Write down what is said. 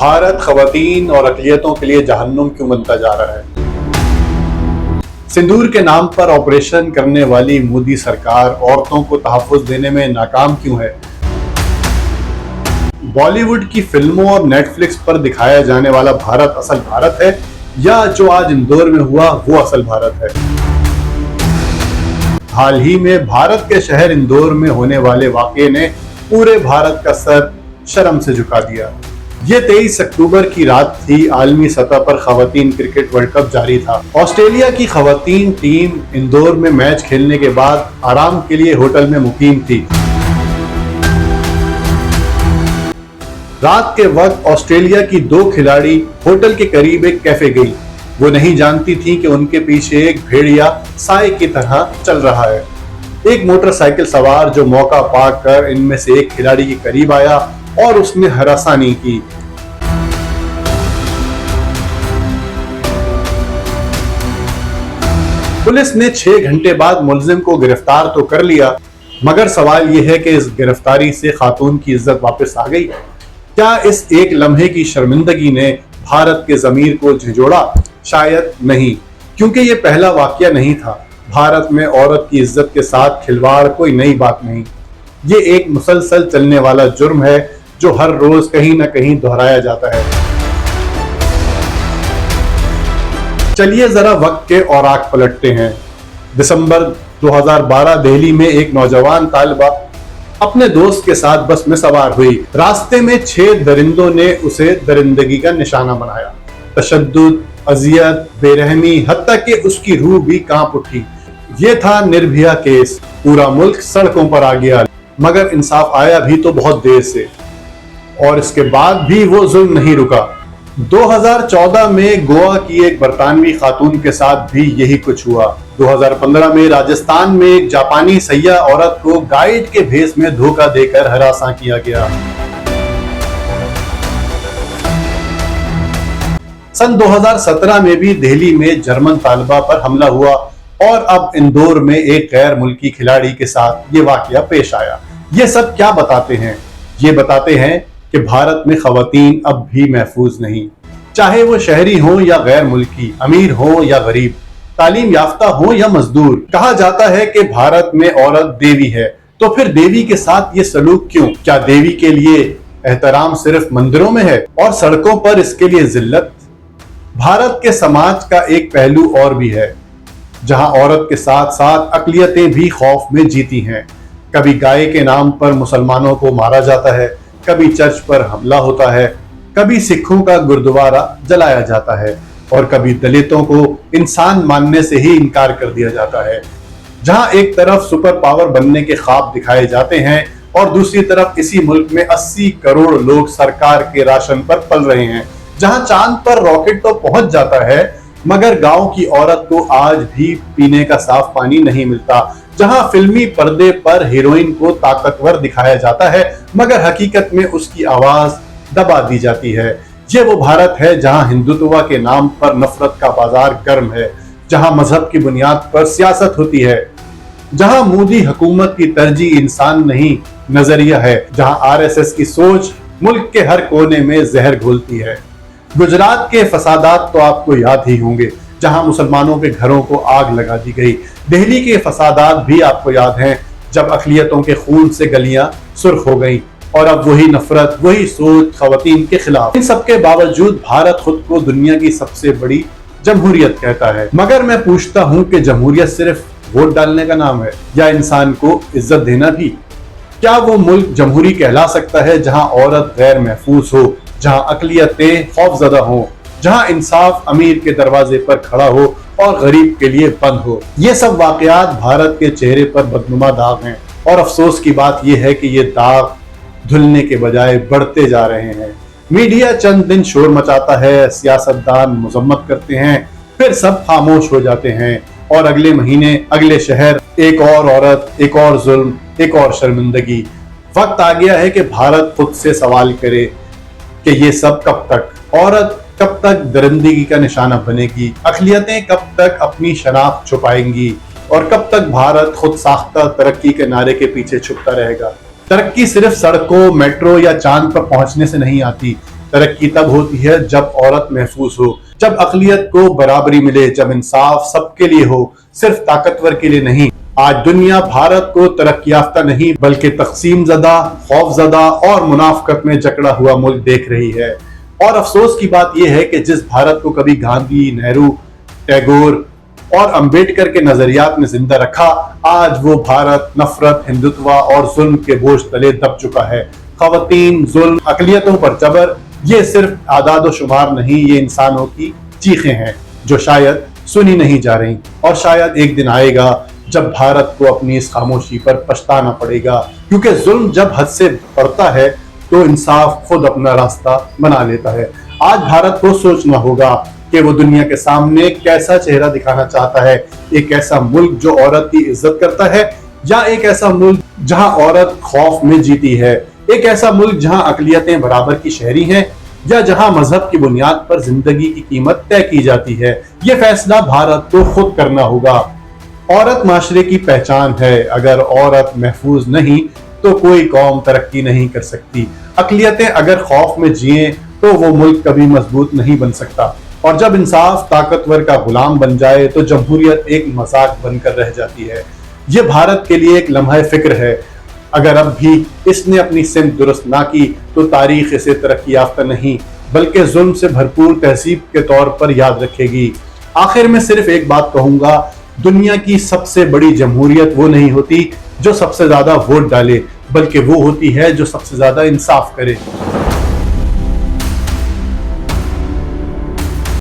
भारत खवातीन और अक़लियतों के लिए जहन्नुम क्यों बनता जा रहा है? सिंदूर के नाम पर ऑपरेशन करने वाली मोदी सरकार औरतों को तहफ़्फ़ुज़ देने में नाकाम क्यों है? बॉलीवुड की फिल्मों और नेटफ्लिक्स पर दिखाया जाने वाला भारत असल भारत है या जो आज इंदौर में हुआ वो असल भारत है? हाल ही में भारत के शहर इंदौर में होने वाले वाक़ये ने पूरे भारत का सर शर्म से झुका दिया। ये 23 अक्टूबर की रात थी। आलमी सतह पर खवातीन क्रिकेट वर्ल्ड कप जारी था। ऑस्ट्रेलिया की खवातीन टीम इंदौर में मैच खेलने के बाद आराम के लिए होटल में मुकीम थी। रात के वक्त ऑस्ट्रेलिया की 2 खिलाड़ी होटल के करीब एक कैफे गई। वो नहीं जानती थी कि उनके पीछे एक भेड़िया साए की तरह चल रहा है। एक मोटरसाइकिल सवार जो मौका पाकर इनमें से एक खिलाड़ी के करीब आया और उसने हरासानी की। पुलिस ने 6 घंटे बाद मुलजिम को गिरफ्तार तो कर लिया, मगर सवाल यह है कि इस गिरफ्तारी से खातून की इज्जत वापस आ गई? क्या इस एक लम्हे की शर्मिंदगी ने भारत के ज़मीर को झिझोड़ा? शायद नहीं, क्योंकि ये पहला वाकया नहीं था। भारत में औरत की इज्जत के साथ खिलवाड़ कोई नई बात नहीं। ये एक मुसलसल चलने वाला जुर्म है जो हर रोज कहीं ना कहीं दोहराया जाता है। चलिए जरा वक्त के औराक पलटते हैं। दिसंबर 2012 दिल्ली में एक नौजवान तालिबा अपने दोस्त के साथ बस में सवार हुई। रास्ते में 6 दरिंदों ने उसे दरिंदगी का निशाना बनाया। तशद्दुद, अजियत, बेरहमी, हत्ता कि उसकी रूह भी कांप उठी। ये था निर्भया केस। पूरा मुल्क सड़कों पर आ गया, मगर इंसाफ आया भी तो बहुत देर से, और इसके बाद भी वो जुल्म नहीं रुका। 2014 में गोवा की एक बरतानवी खातून के साथ भी यही कुछ हुआ। 2015 में राजस्थान में एक जापानी सैयाह औरत को गाइड के भेस में धोखा देकर हरासा किया गया। सन 2017 में भी दिल्ली में जर्मन तालिबा पर हमला हुआ और अब इंदौर में एक गैर मुल्की खिलाड़ी के साथ ये वाकया पेश आया। ये सब क्या बताते हैं? ये बताते हैं कि भारत में खवातीन अब भी महफूज नहीं, चाहे वो शहरी हो या गैर मुल्की, अमीर हो या गरीब, तालीम याफ्ता हो या मजदूर। कहा जाता है कि भारत में औरत देवी है, तो फिर देवी के साथ ये सलूक क्यों? क्या देवी के लिए एहतराम सिर्फ मंदिरों में है और सड़कों पर इसके लिए जिल्लत? भारत के समाज का एक पहलू और भी है, जहां औरत के साथ साथ अक़लियतें भी खौफ में जीती हैं। कभी गाय के नाम पर मुसलमानों को मारा जाता है, कभी चर्च पर हमला होता है, कभी सिखों का गुरुद्वारा जलाया जाता है, और कभी दलितों को इंसान मानने से ही इनकार कर दिया जाता है। जहां एक तरफ सुपर पावर बनने के ख्वाब दिखाए जाते हैं और दूसरी तरफ इसी मुल्क में 80 करोड़ लोग सरकार के राशन पर पल रहे हैं। जहां चांद पर रॉकेट तो पहुंच जाता है, मगर गांव की औरत को आज भी पीने का साफ पानी नहीं मिलता। जहां फिल्मी पर्दे पर हीरोइन को ताकतवर दिखाया जाता है, मगर हकीकत में उसकी आवाज दबा दी जाती है। ये वो भारत है जहां हिंदुत्व के नाम पर नफरत का बाजार गर्म है, जहां मजहब की बुनियाद पर सियासत होती है, जहां मोदी हुकूमत की तरजीह इंसान नहीं नजरिया है, जहां आरएसएस की सोच मुल्क के हर कोने में जहर घोलती है। गुजरात के फसादात तो आपको याद ही होंगे, जहां मुसलमानों के घरों को आग लगा दी गई। दिल्ली के फसादात भी आपको याद हैं, जब अक़लियतों के खून से गलियां सुर्ख हो गईं, और अब वही नफरत, वही सोच खवातीन के खिलाफ। इन सबके बावजूद भारत खुद को दुनिया की सबसे बड़ी जमहूरियत कहता है। मगर मैं पूछता हूं कि जमहूरियत सिर्फ वोट डालने का नाम है या इंसान को इज्जत देना भी? क्या वो मुल्क जमहूरी कहला सकता है जहां औरत गैर महफूज हो, जहां अक़लियतें खौफजदा हो, जहां इंसाफ अमीर के दरवाजे पर खड़ा हो और गरीब के लिए बंद हो? ये सब वाकयात भारत के चेहरे पर बदनुमा दाग हैं, और अफसोस की बात यह है कि ये दाग धुलने के बजाय बढ़ते जा रहे हैं। मीडिया चंद दिन शोर मचाता है, सियासतदान मजम्मत करते हैं, फिर सब खामोश हो जाते हैं, और अगले महीने अगले शहर, एक और औरत, एक और जुल्म, एक और शर्मिंदगी। वक्त आ गया है कि भारत खुद से सवाल करे कि ये सब कब तक? औरत कब तक दरिंदगी का निशाना बनेगी? अक़लियतें कब तक अपनी शनाख्त छुपाएंगी? और कब तक भारत खुद साख्ता तरक्की के नारे के पीछे छुपता रहेगा? तरक्की सिर्फ सड़कों, मेट्रो या चांद पर पहुंचने से नहीं आती, तरक्की तब होती है जब औरत महफूज हो, जब अक़लियत को बराबरी मिले, जब इंसाफ सबके लिए हो, सिर्फ ताकतवर के लिए नहीं। आज दुनिया भारत को तरक्की याफ्ता नहीं बल्कि तकसीम ज़दा, खौफज़दा और मुनाफकत में जकड़ा हुआ मुल्क देख रही है। और अफसोस की बात यह है कि जिस भारत को कभी गांधी, नेहरू, टैगोर और अंबेडकर के नजरियात में जिंदा रखा, आज वो भारत नफरत, हिंदुत्व और जुल्म के बोझ तले दब चुका है। ख़वातीन, जुल्म, अक़लियतों पर जबर, ये सिर्फ आदाद व शुमार नहीं, ये इंसानों की चीखें हैं जो शायद सुनी नहीं जा रही। और शायद एक दिन आएगा जब भारत को अपनी इस खामोशी पर पछताना पड़ेगा, क्योंकि जुल्म जब हद से बढ़ता है तो इंसाफ खुद अपना रास्ता बना लेता है। आज भारत को सोचना होगा कि वो दुनिया के सामने कैसा चेहरा दिखाना चाहता है। एक ऐसा मुल्क जो औरत की इज्जत करता है, या एक ऐसा मुल्क जहां औरत खौफ में जीती है। एक ऐसा मुल्क जहां अक़लियतें बराबर की शहरी हैं, या जहां मजहब की बुनियाद पर जिंदगी की कीमत तय की जाती है। ये फैसला भारत को खुद करना होगा। औरत माशरे की पहचान है। अगर औरत महफूज नहीं तो कोई कौम तरक्की नहीं कर सकती। अक़लियतें अगर खौफ में जिए तो वो मुल्क कभी मजबूत नहीं बन सकता। और जब इंसाफ ताकतवर का गुलाम बन जाए तो जमहूरियत एक मजाक बनकर रह जाती है। ये भारत के लिए एक लम्हा फिक्र है। अगर अब भी इसने अपनी सिमत दुरुस्त ना की तो तारीख इसे तरक्की याफ्ता नहीं बल्कि जुल्म से भरपूर तहजीब के तौर पर याद रखेगी। आखिर में सिर्फ एक बात कहूंगा, दुनिया की सबसे बड़ी जमहूरियत वो नहीं होती जो सबसे ज्यादा वोट डाले, बल्कि वो होती है जो सबसे ज्यादा इंसाफ करे।